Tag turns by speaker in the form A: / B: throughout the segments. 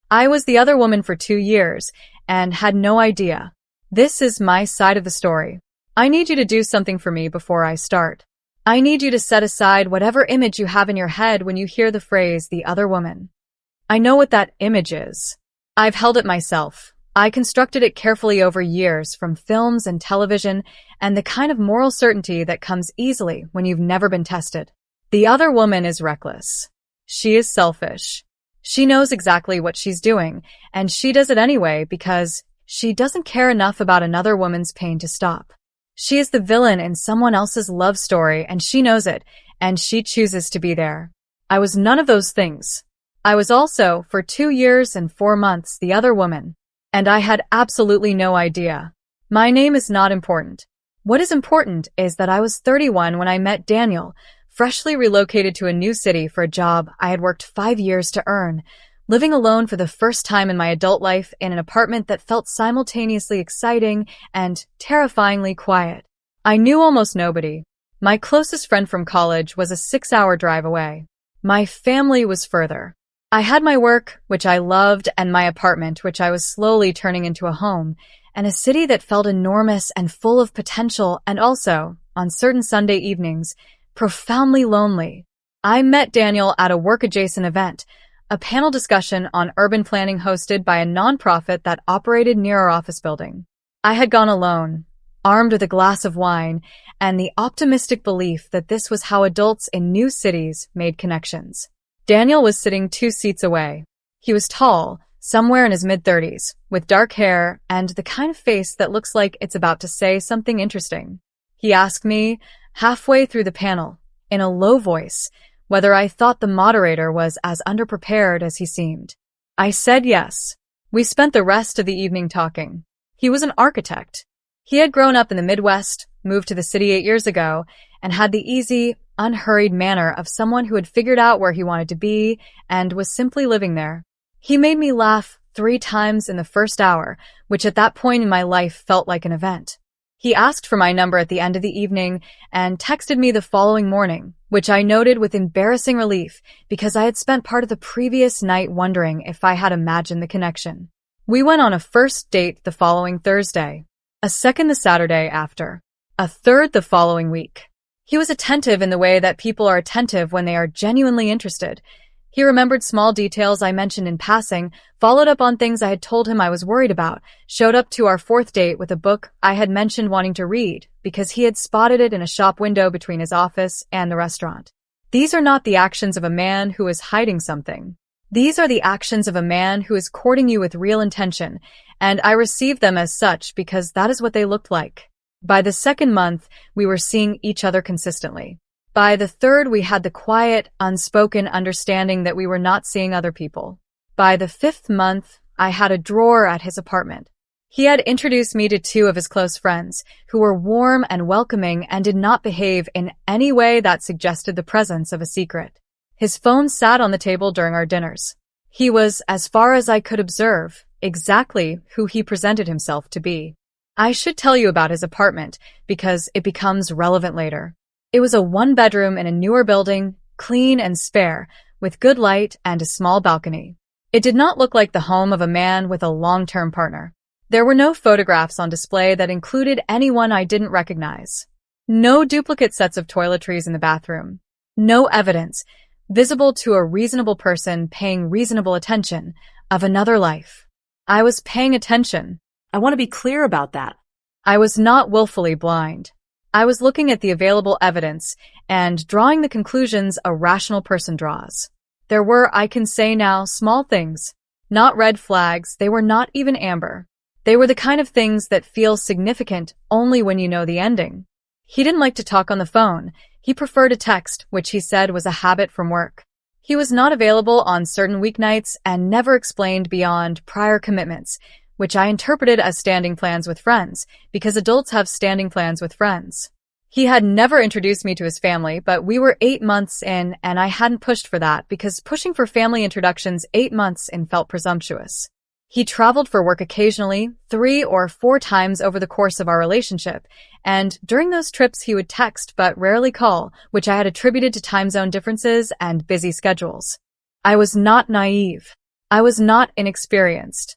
A: I was the other woman for 2 years and had no idea. This is my side of the story. I need you to do something for me before I start. I need you to set aside whatever image you have in your head when you hear the phrase, the other woman. I know what that image is. I've held it myself. I constructed it carefully over years from films and television and the kind of moral certainty that comes easily when you've never been tested. The other woman is reckless. She is selfish. She knows exactly what she's doing, and she does it anyway because she doesn't care enough about another woman's pain to stop. She is the villain in someone else's love story, and she knows it, and she chooses to be there. I was none of those things. I was also, for 2 years and 4 months, the other woman, and I had absolutely no idea. My name is not important. What is important is that I was 31 when I met Daniel, freshly relocated to a new city for a job I had worked 5 years to earn, living alone for the first time in my adult life in an apartment that felt simultaneously exciting and terrifyingly quiet. I knew almost nobody. My closest friend from college was a 6-hour drive away. My family was further. I had my work, which I loved, and my apartment, which I was slowly turning into a home, and a city that felt enormous and full of potential and also, on certain Sunday evenings, profoundly lonely. I met Daniel at a work-adjacent event, a panel discussion on urban planning hosted by a nonprofit that operated near our office building. I had gone alone, armed with a glass of wine, and the optimistic belief that this was how adults in new cities made connections. Daniel was sitting 2 seats away. He was tall, somewhere in his mid-30s, with dark hair and the kind of face that looks like it's about to say something interesting. He asked me, halfway through the panel, in a low voice, whether I thought the moderator was as underprepared as he seemed. I said yes. We spent the rest of the evening talking. He was an architect. He had grown up in the Midwest, moved to the city 8 years ago, and had the easy, unhurried manner of someone who had figured out where he wanted to be and was simply living there. He made me laugh 3 times in the first hour, which at that point in my life felt like an event. He asked for my number at the end of the evening and texted me the following morning, which I noted with embarrassing relief because I had spent part of the previous night wondering if I had imagined the connection. We went on a first date the following Thursday, a second the Saturday after, a third the following week. He was attentive in the way that people are attentive when they are genuinely interested. He remembered small details I mentioned in passing, followed up on things I had told him I was worried about, showed up to our 4th date with a book I had mentioned wanting to read because he had spotted it in a shop window between his office and the restaurant. These are not the actions of a man who is hiding something. These are the actions of a man who is courting you with real intention, and I received them as such because that is what they looked like. By the 2nd month, we were seeing each other consistently. By the 3rd, we had the quiet, unspoken understanding that we were not seeing other people. By the 5th month, I had a drawer at his apartment. He had introduced me to 2 of his close friends, who were warm and welcoming and did not behave in any way that suggested the presence of a secret. His phone sat on the table during our dinners. He was, as far as I could observe, exactly who he presented himself to be. I should tell you about his apartment because it becomes relevant later. It was a 1-bedroom in a newer building, clean and spare, with good light and a small balcony. It did not look like the home of a man with a long-term partner. There were no photographs on display that included anyone I didn't recognize. No duplicate sets of toiletries in the bathroom. No evidence, visible to a reasonable person paying reasonable attention, of another life. I was paying attention.
B: I want to be clear about that.
A: I was not willfully blind. I was looking at the available evidence and drawing the conclusions a rational person draws. There were, I can say now, small things. Not red flags, they were not even amber. They were the kind of things that feel significant only when you know the ending. He didn't like to talk on the phone. He preferred a text, which he said was a habit from work. He was not available on certain weeknights and never explained beyond prior commitments, which I interpreted as standing plans with friends, because adults have standing plans with friends. He had never introduced me to his family, but we were 8 months in, and I hadn't pushed for that because pushing for family introductions 8 months in felt presumptuous. He traveled for work occasionally, 3 or 4 times over the course of our relationship, and during those trips he would text but rarely call, which I had attributed to time zone differences and busy schedules. I was not naive. I was not inexperienced.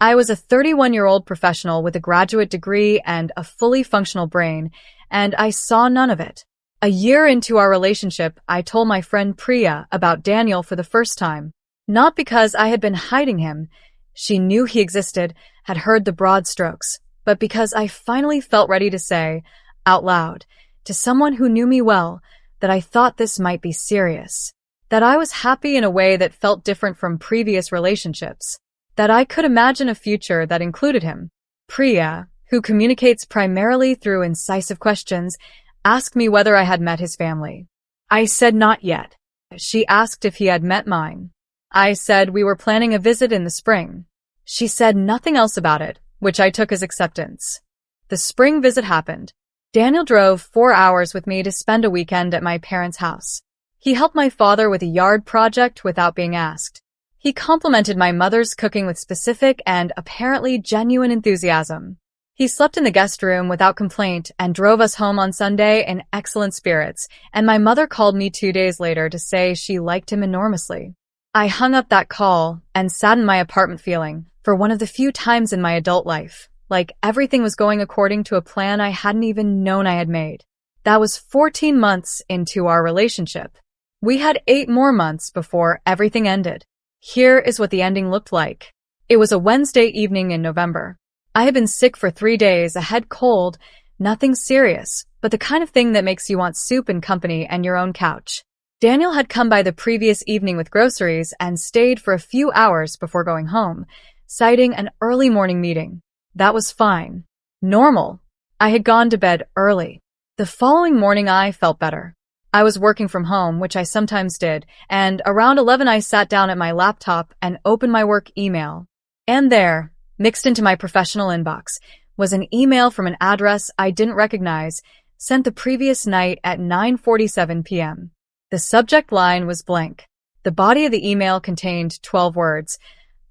A: I was a 31-year-old professional with a graduate degree and a fully functional brain, and I saw none of it. A year into our relationship, I told my friend Priya about Daniel for the first time. Not because I had been hiding him. She knew he existed, had heard the broad strokes, but because I finally felt ready to say, out loud, to someone who knew me well, that I thought this might be serious. That I was happy in a way that felt different from previous relationships. That I could imagine a future that included him. Priya, who communicates primarily through incisive questions, asked me whether I had met his family. I said not yet. She asked if he had met mine. I said we were planning a visit in the spring. She said nothing else about it, which I took as acceptance. The spring visit happened. Daniel drove 4 hours with me to spend a weekend at my parents' house. He helped my father with a yard project without being asked. He complimented my mother's cooking with specific and apparently genuine enthusiasm. He slept in the guest room without complaint and drove us home on Sunday in excellent spirits, and my mother called me 2 days later to say she liked him enormously. I hung up that call and sat in my apartment feeling, for one of the few times in my adult life, like everything was going according to a plan I hadn't even known I had made. That was 14 months into our relationship. We had 8 more months before everything ended. Here is what the ending looked like. It was a Wednesday evening in November. I had been sick for 3 days, a head cold, nothing serious, but the kind of thing that makes you want soup and company and your own couch. Daniel had come by the previous evening with groceries and stayed for a few hours before going home, citing an early morning meeting. That was fine. Normal. I had gone to bed early. The following morning I felt better. I was working from home, which I sometimes did, and around 11 I sat down at my laptop and opened my work email. And there, mixed into my professional inbox, was an email from an address I didn't recognize, sent the previous night at 9:47 p.m. The subject line was blank. The body of the email contained 12 words.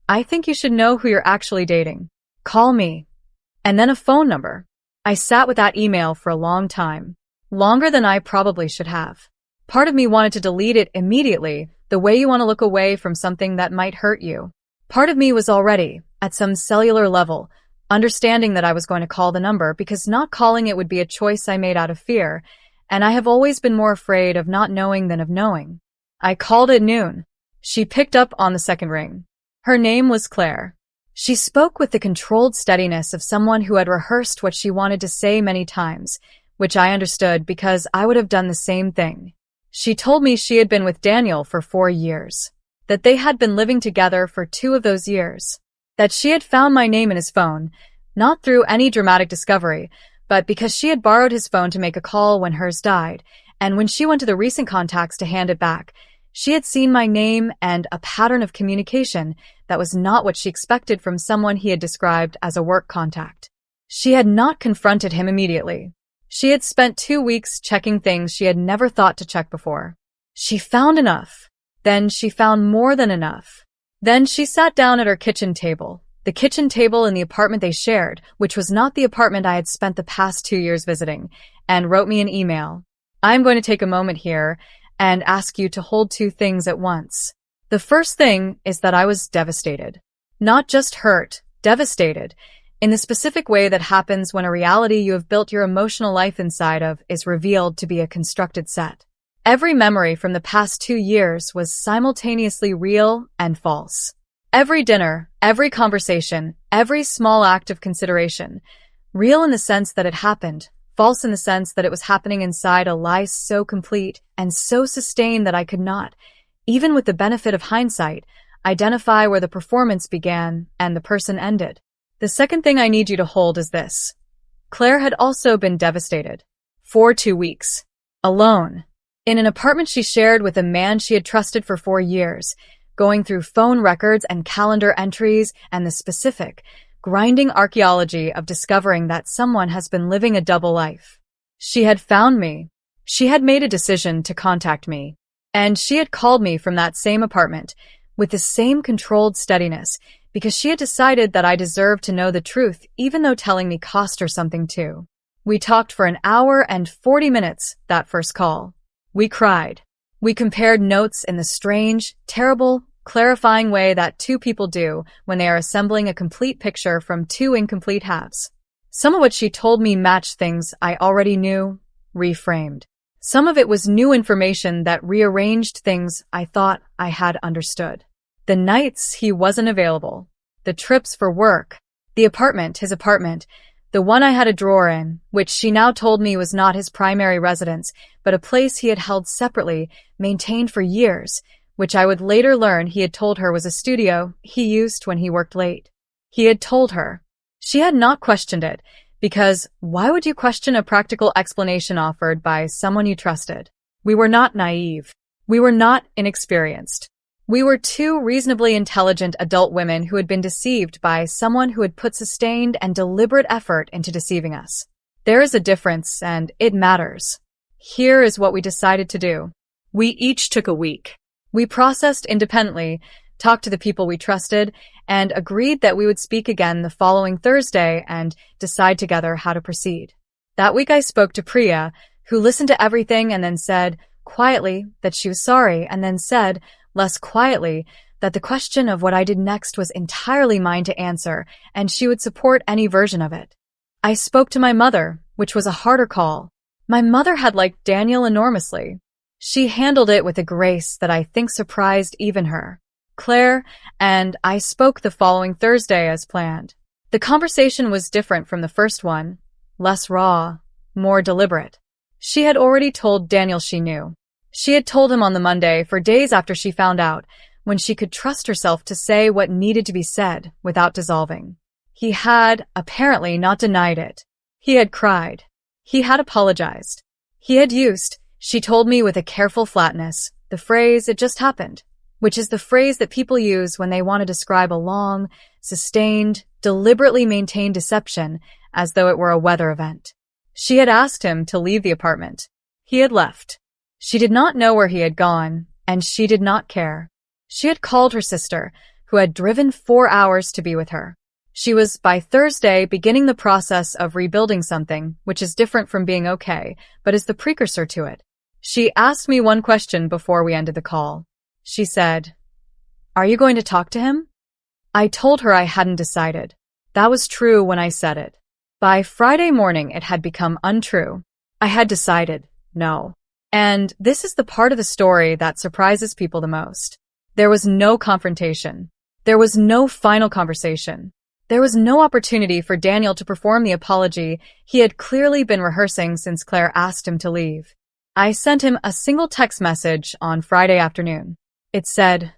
A: I think you should know who you're actually dating. Call me. And then a phone number. I sat with that email for a long time. Longer than I probably should have. Part of me wanted to delete it immediately, the way you want to look away from something that might hurt you. Part of me was already, at some cellular level, understanding that I was going to call the number because not calling it would be a choice I made out of fear, and I have always been more afraid of not knowing than of knowing. I called at noon. She picked up on the second ring. Her name was Claire. She spoke with the controlled steadiness of someone who had rehearsed what she wanted to say many times, which I understood because I would have done the same thing. She told me she had been with Daniel for 4 years, that they had been living together for 2 of those years, that she had found my name in his phone, not through any dramatic discovery, but because she had borrowed his phone to make a call when hers died, and when she went to the recent contacts to hand it back, she had seen my name and a pattern of communication that was not what she expected from someone he had described as a work contact. She had not confronted him immediately. She had spent 2 weeks checking things she had never thought to check before. She found enough. Then she found more than enough. Then she sat down at her kitchen table, the kitchen table in the apartment they shared, which was not the apartment I had spent the past 2 years visiting, and wrote me an email. I'm going to take a moment here and ask you to hold 2 things at once. The first thing is that I was devastated. Not just hurt, devastated. In the specific way that happens when a reality you have built your emotional life inside of is revealed to be a constructed set. Every memory from the past 2 years was simultaneously real and false. Every dinner, every conversation, every small act of consideration. Real in the sense that it happened, false in the sense that it was happening inside a lie so complete and so sustained that I could not, even with the benefit of hindsight, identify where the performance began and the person ended. The second thing I need you to hold is this. Claire had also been devastated. For 2 weeks. Alone. In an apartment she shared with a man she had trusted for 4 years, going through phone records and calendar entries and the specific, grinding archaeology of discovering that someone has been living a double life. She had found me. She had made a decision to contact me. And she had called me from that same apartment, with the same controlled steadiness, because she had decided that I deserved to know the truth, even though telling me cost her something too. We talked for an hour and 40 minutes, that first call. We cried. We compared notes in the strange, terrible, clarifying way that two people do when they are assembling a complete picture from two incomplete halves. Some of what she told me matched things I already knew, reframed. Some of it was new information that rearranged things I thought I had understood. The nights he wasn't available, the trips for work, the apartment, his apartment, the one I had a drawer in, which she now told me was not his primary residence, but a place he had held separately, maintained for years, which I would later learn he had told her was a studio he used when he worked late. He had told her. She had not questioned it, because why would you question a practical explanation offered by someone you trusted? We were not naive. We were not inexperienced. We were two reasonably intelligent adult women who had been deceived by someone who had put sustained and deliberate effort into deceiving us. There is a difference, and it matters. Here is what we decided to do.
B: We each took a week.
A: We processed independently, talked to the people we trusted, and agreed that we would speak again the following Thursday and decide together how to proceed. That week I spoke to Priya, who listened to everything and then said, quietly, that she was sorry, and then said, less quietly, that the question of what I did next was entirely mine to answer, and she would support any version of it. I spoke to my mother, which was a harder call. My mother had liked Daniel enormously. She handled it with a grace that I think surprised even her. Claire and I spoke the following Thursday as planned. The conversation was different from the first one, less raw, more deliberate. She had already told Daniel she knew. She had told him on the Monday, for days after she found out, when she could trust herself to say what needed to be said without dissolving. He had, apparently, not denied it. He had cried. He had apologized. He had used, she told me with a careful flatness, the phrase, "it just happened," which is the phrase that people use when they want to describe a long, sustained, deliberately maintained deception as though it were a weather event. She had asked him to leave the apartment. He had left. She did not know where he had gone, and she did not care. She had called her sister, who had driven 4 hours to be with her. She was, by Thursday, beginning the process of rebuilding something, which is different from being okay, but is the precursor to it. She asked me one question before we ended the call. She said, "Are you going to talk to him?" I told her I hadn't decided. That was true when I said it. By Friday morning, it had become untrue. I had decided, no. And this is the part of the story that surprises people the most. There was no confrontation. There was no final conversation. There was no opportunity for Daniel to perform the apology he had clearly been rehearsing since Claire asked him to leave. I sent him a single text message on Friday afternoon. It said,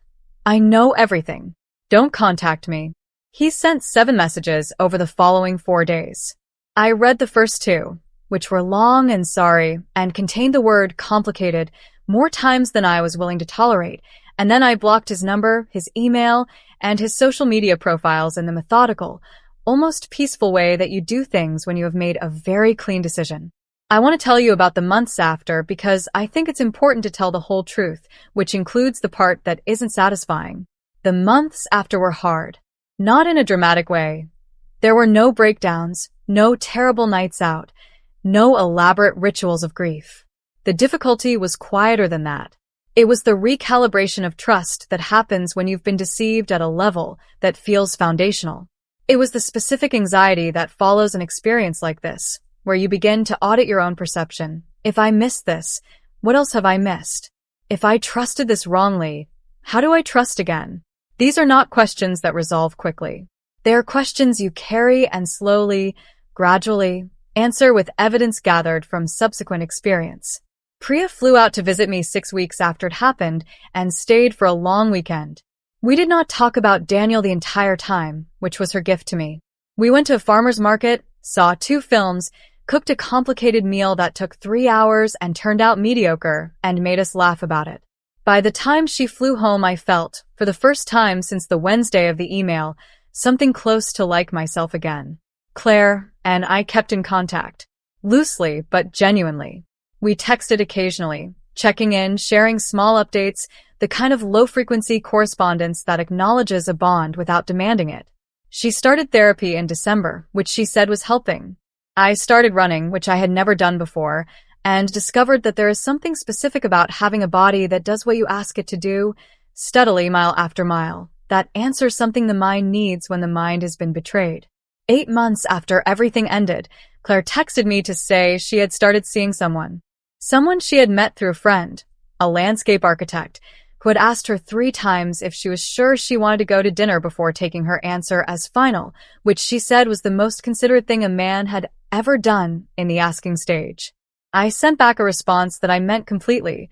A: "I know everything. Don't contact me." He sent 7 messages over the following 4 days. I read the first 2, which were long and sorry and contained the word complicated more times than I was willing to tolerate, and then I blocked his number, his email, and his social media profiles in the methodical, almost peaceful way that you do things when you have made a very clean decision. I want to tell you about the months after because I think it's important to tell the whole truth, which includes the part that isn't satisfying. The months after were hard. Not in a dramatic way. There were no breakdowns, no terrible nights out, no elaborate rituals of grief. The difficulty was quieter than that. It was the recalibration of trust that happens when you've been deceived at a level that feels foundational. It was the specific anxiety that follows an experience like this, where you begin to audit your own perception. If I missed this, what else have I missed? If I trusted this wrongly, how do I trust again? These are not questions that resolve quickly. They are questions you carry and slowly, gradually, answer with evidence gathered from subsequent experience. Priya flew out to visit me 6 weeks after it happened and stayed for a long weekend. We did not talk about Daniel the entire time, which was her gift to me. We went to a farmer's market, saw 2 films, cooked a complicated meal that took 3 hours and turned out mediocre and made us laugh about it. By the time she flew home, I felt, for the first time since the Wednesday of the email, something close to like myself again. Claire and I kept in contact, loosely but genuinely. We texted occasionally, checking in, sharing small updates, the kind of low-frequency correspondence that acknowledges a bond without demanding it. She started therapy in December, which she said was helping. I started running, which I had never done before, and discovered that there is something specific about having a body that does what you ask it to do, steadily mile after mile. That answer's something the mind needs when the mind has been betrayed. 8 months after everything ended, Claire texted me to say she had started seeing someone. Someone she had met through a friend, a landscape architect, who had asked her 3 times if she was sure she wanted to go to dinner before taking her answer as final, which she said was the most considerate thing a man had ever done in the asking stage. I sent back a response that I meant completely,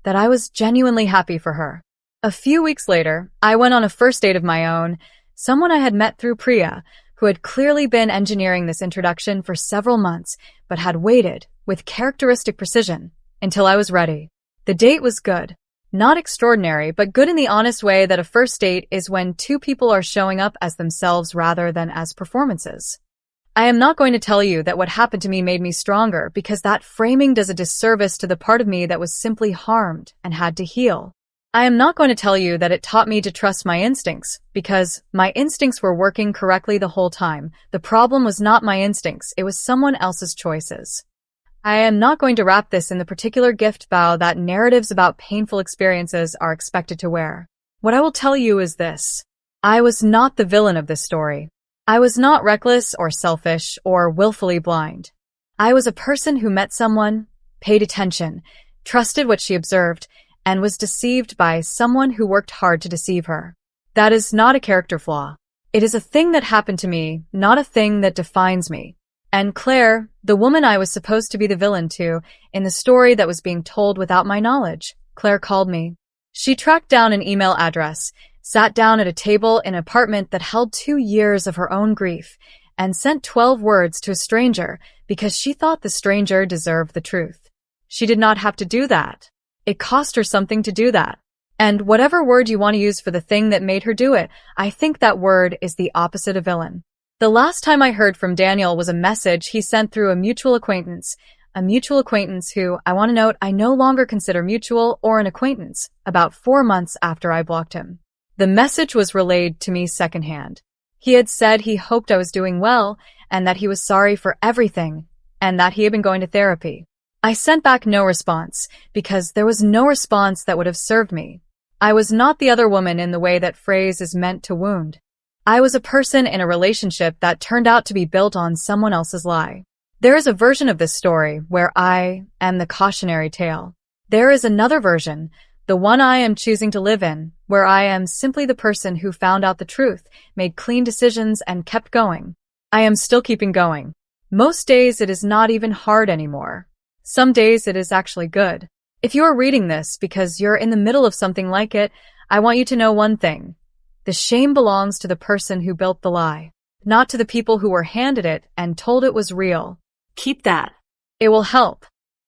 A: that I was genuinely happy for her. A few weeks later, I went on a first date of my own, someone I had met through Priya, who had clearly been engineering this introduction for several months, but had waited, with characteristic precision, until I was ready. The date was good. Not extraordinary, but good in the honest way that a first date is when 2 people are showing up as themselves rather than as performances. I am not going to tell you that what happened to me made me stronger, because that framing does a disservice to the part of me that was simply harmed and had to heal. I am not going to tell you that it taught me to trust my instincts, because my instincts were working correctly the whole time. The problem was not my instincts, it was someone else's choices. I am not going to wrap this in the particular gift bow that narratives about painful experiences are expected to wear. What I will tell you is this. I was not the villain of this story. I was not reckless or selfish or willfully blind. I was a person who met someone, paid attention, trusted what she observed, and was deceived by someone who worked hard to deceive her. That is not a character flaw. It is a thing that happened to me, not a thing that defines me. And Claire, the woman I was supposed to be the villain to, in the story that was being told without my knowledge, Claire called me. She tracked down an email address, sat down at a table in an apartment that held 2 years of her own grief, and sent 12 words to a stranger because she thought the stranger deserved the truth. She did not have to do that. It cost her something to do that. And whatever word you want to use for the thing that made her do it, I think that word is the opposite of villain. The last time I heard from Daniel was a message he sent through a mutual acquaintance who, I want to note, I no longer consider mutual or an acquaintance, about 4 months after I blocked him. The message was relayed to me secondhand. He had said he hoped I was doing well and that he was sorry for everything and that he had been going to therapy. I sent back no response because there was no response that would have served me. I was not the other woman in the way that phrase is meant to wound. I was a person in a relationship that turned out to be built on someone else's lie. There is a version of this story where I am the cautionary tale. There is another version, the one I am choosing to live in, where I am simply the person who found out the truth, made clean decisions, and kept going. I am still keeping going. Most days it is not even hard anymore. Some days it is actually good. If you are reading this because you're in the middle of something like it, I want you to know one thing. The shame belongs to the person who built the lie, not to the people who were handed it and told it was real.
B: Keep that.
A: It will help.